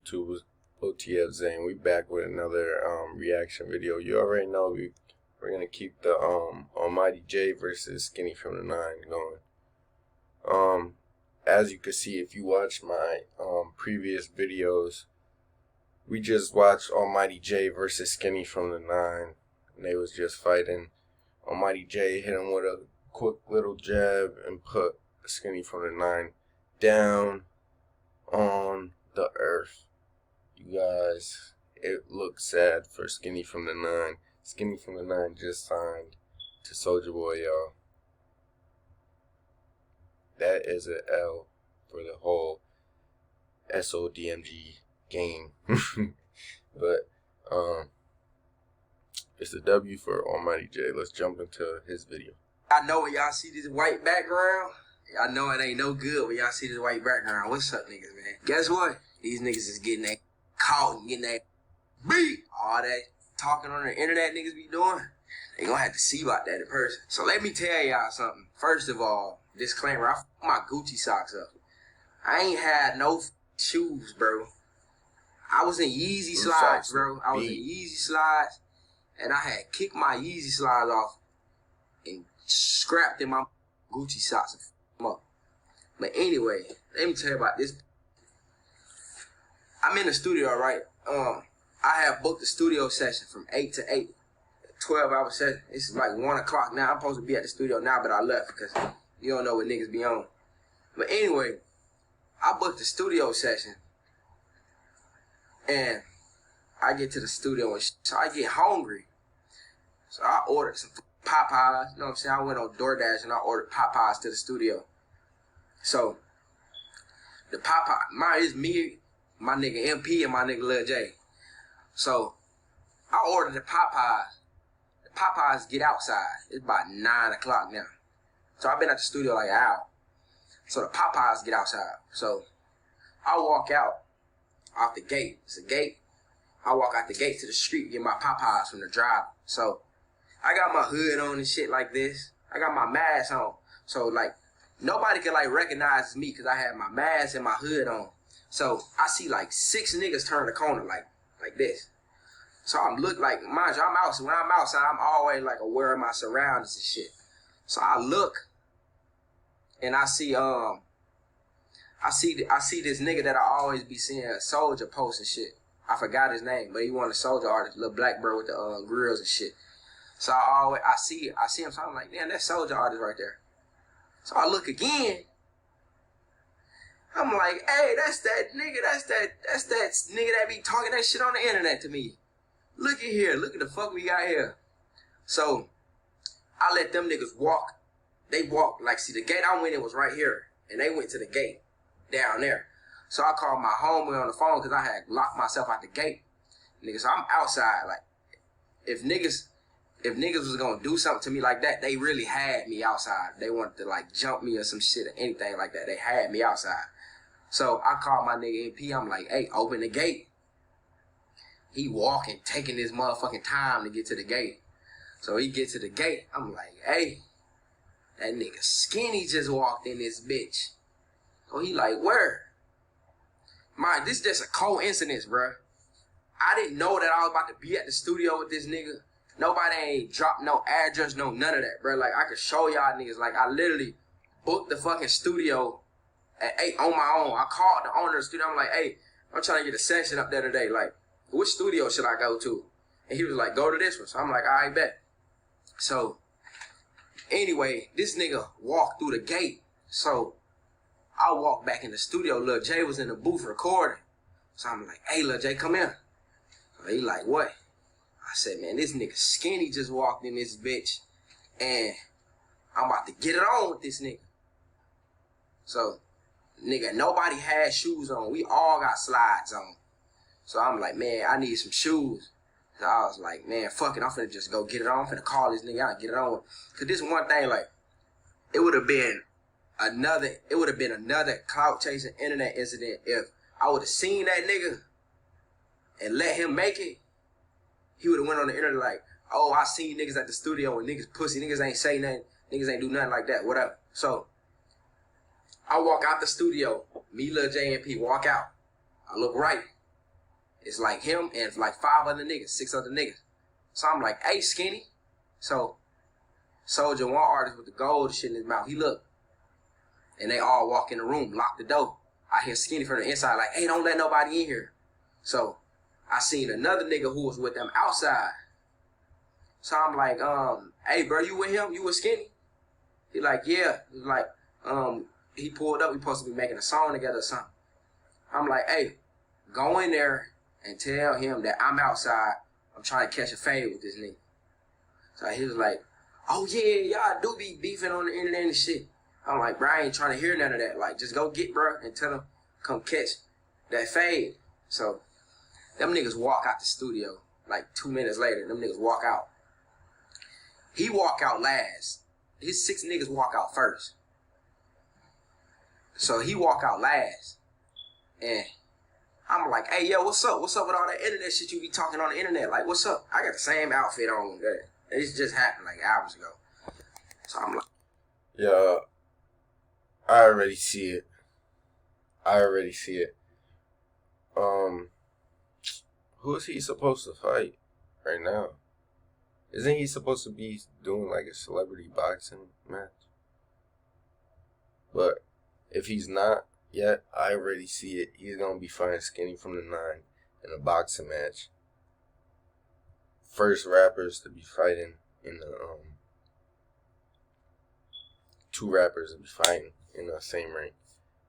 YouTubers, OTF Zane. We back with another reaction video. You already know we're gonna keep the Almighty Jay versus Skinny from the 9 going. As you can see, if you watch my previous videos, we just watched Almighty Jay versus Skinny from the 9, and they was just fighting. Almighty Jay hit him with a quick little jab and put Skinny from the 9 down on the earth. You guys, it looks sad for Skinny from the 9. Skinny from the 9 just signed to Soulja Boy, y'all. That is an L for the whole SODMG game. But it's a W for Almighty Jay. Let's jump into his video. I know when y'all see this white background, y'all know it ain't no good when y'all see this white background. What's up, niggas, man? Guess what? These niggas is getting that caught and getting that beat. All that talking on the internet niggas be doing, they gonna have to see about that in person. So let me tell y'all something. First of all, disclaimer, I f my Gucci socks up. I ain't had no shoes, bro. I was in Yeezy slides, bro. I was in Yeezy slides, and I had kicked my Yeezy slides off and scrapped in my Gucci socks and f them up. But anyway, let me tell you about this. I'm in the studio, right? I have booked a studio session from 8 to 8, 12-hour session. It's like 1 o'clock now. I'm supposed to be at the studio now, but I left because you don't know what niggas be on. But anyway, I booked a studio session, and I get to the studio, and so I get hungry. So I ordered some Popeyes, you know what I'm saying? I went on DoorDash and I ordered Popeyes to the studio. So the Popeye, it's me, my nigga MP, and my nigga Lil J. So I ordered the Popeyes. The Popeyes get outside. It's about 9 o'clock now. So I've been at the studio like an hour. So the Popeyes get outside. So I walk out off the gate. It's a gate. I walk out the gate to the street, get my Popeyes from the drive. So I got my hood on and shit like this. I got my mask on. So like nobody can like recognize me because I have my mask and my hood on. So I see like 6 niggas turn the corner like this. So I'm look like, mind you, I'm out. So when I'm outside, I'm always like aware of my surroundings and shit. So I look and I see this nigga that I always be seeing a Soulja post and shit. I forgot his name, but he one of the Soulja artists, little black bro with the grills and shit. So I see him, so I'm like, damn, that's Soulja artist right there. So I look again. I'm like, hey, that's that nigga that be talking that shit on the internet to me. Look at here, look at the fuck we got here. So I let them niggas walk. They walked, like, see, the gate I went in was right here, and they went to the gate down there. So I called my homeboy on the phone because I had locked myself out the gate. Niggas, so I'm outside. Like, if niggas was gonna do something to me like that, they really had me outside. They wanted to like jump me or some shit or anything like that. They had me outside. So I called my nigga MP. I'm like, hey, open the gate. He walking, taking his motherfucking time to get to the gate. So he get to the gate. I'm like, hey, that nigga Skinny just walked in this bitch. So he like, where? Man, this is just a coincidence, bruh. I didn't know that I was about to be at the studio with this nigga. Nobody ain't dropped no address, no none of that, bruh. Like, I could show y'all niggas. Like, I literally booked the fucking studio at 8 on my own. I called the owner of the studio. I'm like, hey, I'm trying to get a session up there today. Like, which studio should I go to? And he was like, go to this one. So I'm like, all right, bet. So anyway, this nigga walked through the gate. So I walked back in the studio. Lil J was in the booth recording. So I'm like, hey, Lil J, come here. So he like, what? I said, man, this nigga Skinny just walked in this bitch, and I'm about to get it on with this nigga. So, nigga, nobody had shoes on. We all got slides on. So I'm like, man, I need some shoes. So I was like, man, fuck it, I'm finna just go get it on. I'm finna call this nigga out and get it on. Cause this one thing, like, it would have been another clout chasing internet incident if I would have seen that nigga and let him make it. He would have went on the internet like, oh, I seen niggas at the studio and niggas pussy, niggas ain't say nothing, niggas ain't do nothing like that, whatever. So I walk out the studio, me, Lil J and P walk out. I look right. It's like him and like 5 other niggas, 6 other niggas. So I'm like, hey, Skinny. So Soldier, one artist with the gold shit in his mouth, he look. And they all walk in the room, lock the door. I hear Skinny from the inside like, hey, don't let nobody in here. So I seen another nigga who was with them outside. So I'm like, hey, bro, you with him? You with Skinny? He like, yeah. He like, he pulled up. We supposed to be making a song together or something. I'm like, hey, go in there and tell him that I'm outside. I'm trying to catch a fade with this nigga. So he was like, oh, yeah, y'all do be beefing on the internet and shit. I'm like, bro, I ain't trying to hear none of that. Like, just go get bro and tell him, come catch that fade. So them niggas walk out the studio. Like 2 minutes later, them niggas walk out. He walk out last. His 6 niggas walk out first. So he walk out last. And I'm like, hey, yo, what's up? What's up with all that internet shit you be talking on the internet? Like, what's up? I got the same outfit on. It just happened like hours ago. So I'm like, yeah, I already see it. Who is he supposed to fight right now? Isn't he supposed to be doing like a celebrity boxing match? But if he's not yet, I already see it. He's gonna be fighting Skinny from the 9 in a boxing match. First rappers to be fighting in the 2 rappers to be fighting in the same ring.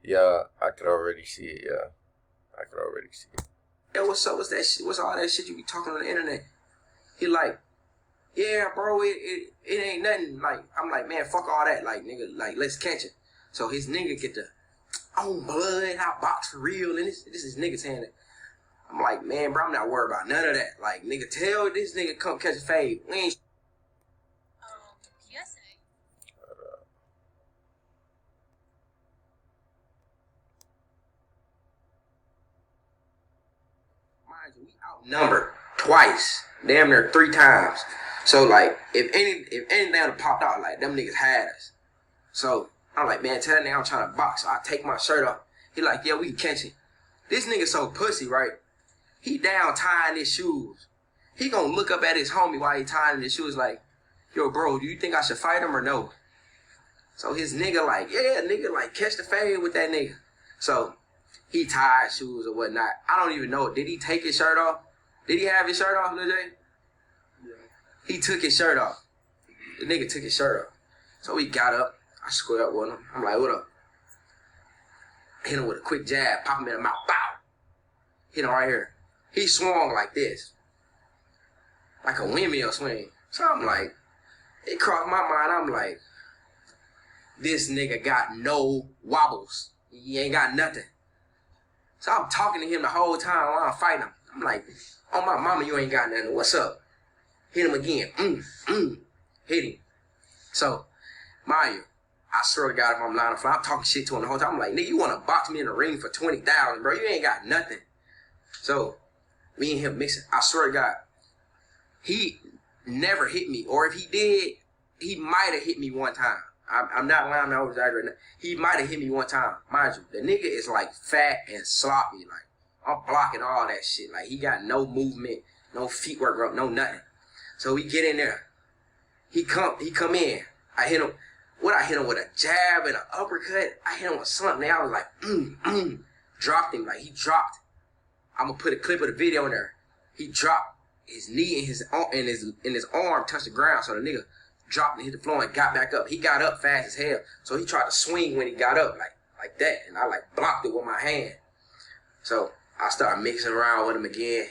Yeah, I could already see it. Yeah, I could already see it. yo, what's up? What's that shit? What's all that shit you be talking on the internet? He like, yeah, bro, it ain't nothing. Like, I'm like, man, fuck all that. Like, nigga, like, let's catch it. So his nigga get the on blood, I box for real, and this is nigga saying it. I'm like, man, bro, I'm not worried about none of that. Like, nigga, tell this nigga come catch a fade. We ain't. PSA. Mind you, we outnumbered twice, damn near 3 times. So like, if anything would popped out, like them niggas had us. So I'm like, man, tell that nigga I'm trying to box. So I take my shirt off. He like, yeah, we can catch it. This nigga so pussy, right? He down tying his shoes. He gonna look up at his homie while he tying his shoes like, yo, bro, do you think I should fight him or no? So his nigga like, yeah, nigga, like, catch the fade with that nigga. So he tied shoes or whatnot. I don't even know. Did he take his shirt off? Did he have his shirt off, Lil J? Yeah. He took his shirt off. The nigga took his shirt off. So we got up. I squared up with him. I'm like, what up? Hit him with a quick jab. Pop him in the mouth. Bow. Hit him right here. He swung like this. Like a windmill swing. So I'm like, it crossed my mind. I'm like, this nigga got no wobbles. He ain't got nothing. So I'm talking to him the whole time while I'm fighting him. I'm like, oh my mama, you ain't got nothing. What's up? Hit him again. Hit him. So, mind you, I swear to God, if I'm lying, I'm talking shit to him the whole time. I'm like, nigga, you want to box me in the ring for $20,000, bro? You ain't got nothing. So, me and him mixing. I swear to God, he never hit me. Or if he did, he might have hit me one time. I'm not lying, I'm not exaggerating. He might have hit me one time. Mind you, the nigga is like fat and sloppy. Like, I'm blocking all that shit. Like, he got no movement, no feet work, no nothing. So we get in there. He come in. I hit him. I hit him with a jab and an uppercut. I hit him with something. I was like, dropped him. Like, he dropped. I'm gonna put a clip of the video in there. He dropped. His knee and his arm touched the ground. So the nigga dropped and hit the floor and got back up. He got up fast as hell. So he tried to swing when he got up like that. And I like blocked it with my hand. So I started mixing around with him again.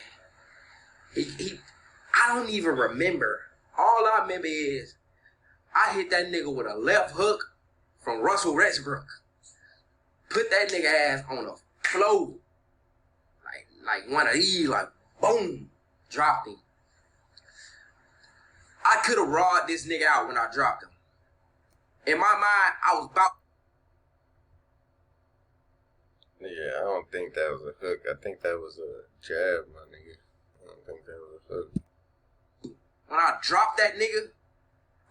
I don't even remember. All I remember is I hit that nigga with a left hook from Russell Westbrook. Put that nigga ass on the floor. Like one of these, like, boom, dropped him. I could have rawed this nigga out when I dropped him. In my mind, I was about... Yeah, I don't think that was a hook. I think that was a jab, my nigga. I don't think that was a hook. When I dropped that nigga,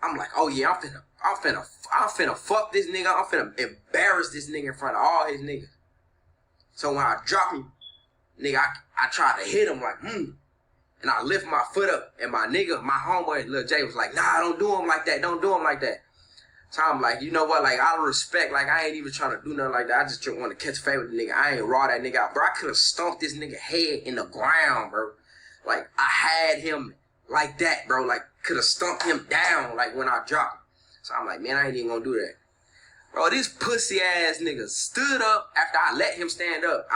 I'm like, oh yeah, I'm finna fuck this nigga. I'm finna embarrass this nigga in front of all his niggas. So when I drop him, nigga, I tried to hit him like, and I lift my foot up, and my homeboy, Lil Jay, was like, nah, don't do him like that, don't do him like that. So I'm like, you know what, like, out of respect, like, I ain't even trying to do nothing like that. I just want to catch a fade with the nigga. I ain't raw that nigga out, bro. I could have stomped this nigga head in the ground, bro. Like, I had him like that, bro. Like, could have stumped him down, like, when I dropped him. So I'm like, man, I ain't even gonna do that. Bro, this pussy ass nigga stood up after I let him stand up.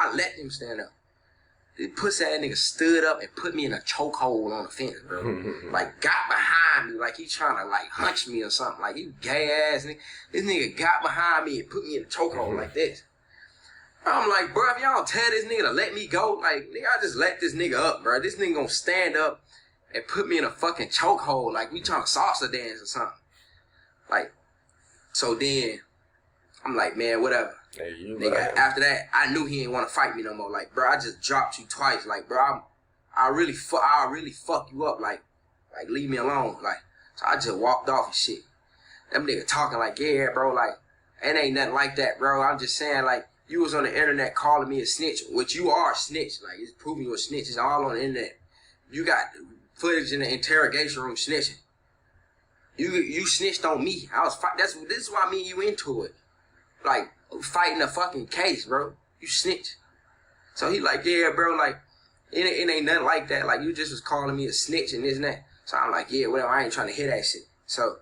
This pussy ass nigga stood up and put me in a chokehold on the fence, bro. Like, got behind me, like he trying to, like, hunch me or something. Like, you gay ass nigga. This nigga got behind me and put me in a chokehold like this. I'm like, bro, if y'all don't tell this nigga to let me go, like, nigga, I just let this nigga up, bro. This nigga gonna stand up and put me in a fucking chokehold like we trying to salsa dance or something. Like, so then, I'm like, man, whatever. Hey, nigga, after that, I knew he didn't want to fight me no more. Like, bro, I just dropped you twice. Like, bro, I'll really fuck you up. Like, leave me alone. Like, so I just walked off and shit. Them nigga talking like, yeah, bro, like, it ain't nothing like that, bro. I'm just saying, like, you was on the internet calling me a snitch, which you are a snitch. Like, it's proving you a snitch. It's all on the internet. You got footage in the interrogation room snitching. You snitched on me. I was this is why me and you into it. Like, fighting a fucking case, bro. You snitch. So he like, yeah, bro, like, it ain't nothing like that. Like, you just was calling me a snitch and this and that. So I'm like, yeah, whatever, I ain't trying to hear that shit. So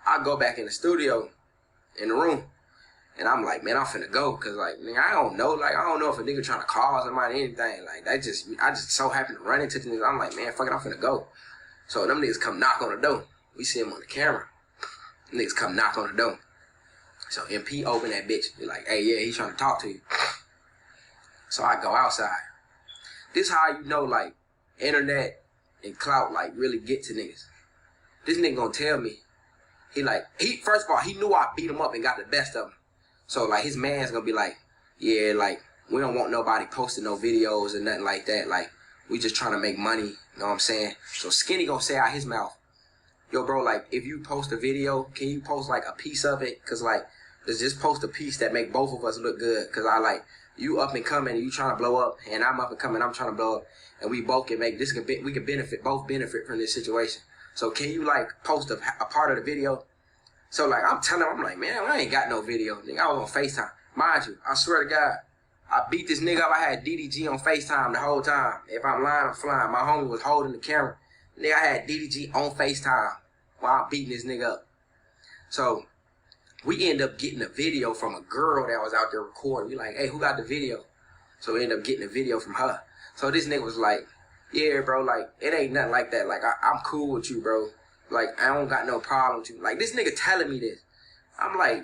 I go back in the studio, in the room, and I'm like, man, I'm finna go. Cause like, nigga, I don't know if a nigga trying to call somebody or anything. Like, I just so happened to run into the niggas. I'm like, man, fuck it, I'm finna go. So them niggas come knock on the door. We see him on the camera. Niggas come knock on the door. So MP open that bitch. Be like, hey, yeah, he's trying to talk to you. So I go outside. This how you know, like, internet and clout, like, really get to niggas. This nigga gonna tell me. First of all, he knew I beat him up and got the best of him. So, like, his man's gonna be like, yeah, like, we don't want nobody posting no videos or nothing like that. Like, we just trying to make money. You know what I'm saying? So Skinny gonna say out his mouth, yo, bro, like, if you post a video, can you post, like, a piece of it? Because, like, let's just post a piece that make both of us look good. Because I, like, you up and coming and you trying to blow up, and I'm up and coming, I'm trying to blow up, and we both can make this. We can both benefit from this situation. So can you, like, post a part of the video? So, like, I'm telling him, I'm like, man, I ain't got no video. Nigga, I was on FaceTime. Mind you, I swear to God, I beat this nigga up. I had DDG on FaceTime the whole time. If I'm lying, I'm flying. My homie was holding the camera. Nigga, I had DDG on FaceTime while I'm beating this nigga up. So we end up getting a video from a girl that was out there recording. We like, hey, who got the video? So we end up getting a video from her. So this nigga was like, yeah, bro, like, it ain't nothing like that. Like, I'm cool with you, bro. Like, I don't got no problem with you. Like, this nigga telling me this. I'm like,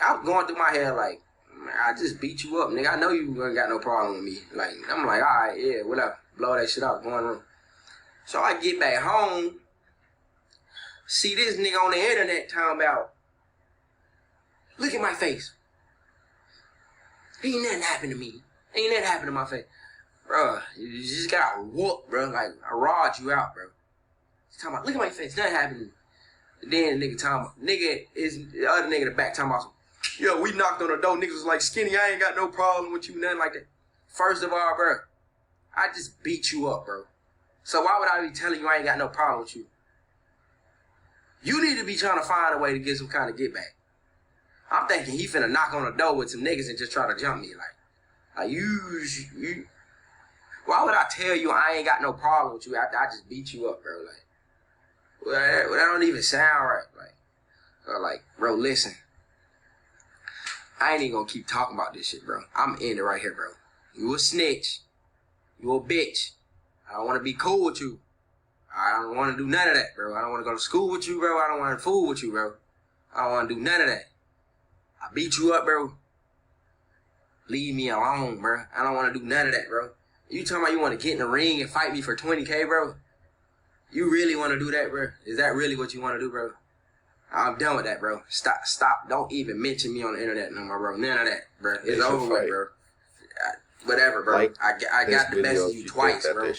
I'm going through my head like, man, I just beat you up, nigga. I know you ain't got no problem with me. Like, I'm like, all right, yeah, whatever. Blow that shit out, go in the room. So I get back home, see this nigga on the internet talking about, look at my face. Ain't nothing happened to me. Ain't nothing happened to my face. Bruh, you just got whooped, bro. Like, I rawed you out, bro. He's talking about, look at my face. Nothing happened to me. And then the nigga talking about, the other nigga in the back talking about, yo, we knocked on the door. Niggas was like, Skinny, I ain't got no problem with you, nothing like that. First of all, bro, I just beat you up, bro. So why would I be telling you I ain't got no problem with you? You need to be trying to find a way to get some kind of get back. I'm thinking he finna knock on the door with some niggas and just try to jump me. Like you. Why would I tell you I ain't got no problem with you after I just beat you up, bro? Like, well, that don't even sound right. Like, bro, listen. I ain't even gonna keep talking about this shit, bro. I'm in it right here, bro. You a snitch. You a bitch. I don't want to be cool with you. I don't want to do none of that, bro. I don't want to go to school with you, bro. I don't want to fool with you, bro. I don't want to do none of that. I beat you up, bro. Leave me alone, bro. I don't want to do none of that, bro. You talking about you want to get in the ring and fight me for 20K, bro? You really want to do that, bro? Is that really what you want to do, bro? I'm done with that, bro. Stop. Don't even mention me on the internet no more, bro. None of that, bro. It's over with, bro. Whatever, bro. Like, I got the best of you twice, bro.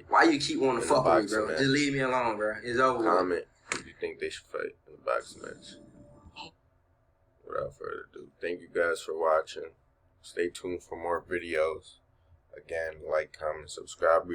Why you keep wanting to fuck with me, bro? Match. Just leave me alone, bro. It's over with. Comment if you think they should fight in the boxing match. Without further ado, thank you guys for watching. Stay tuned for more videos. Again, like, comment, subscribe.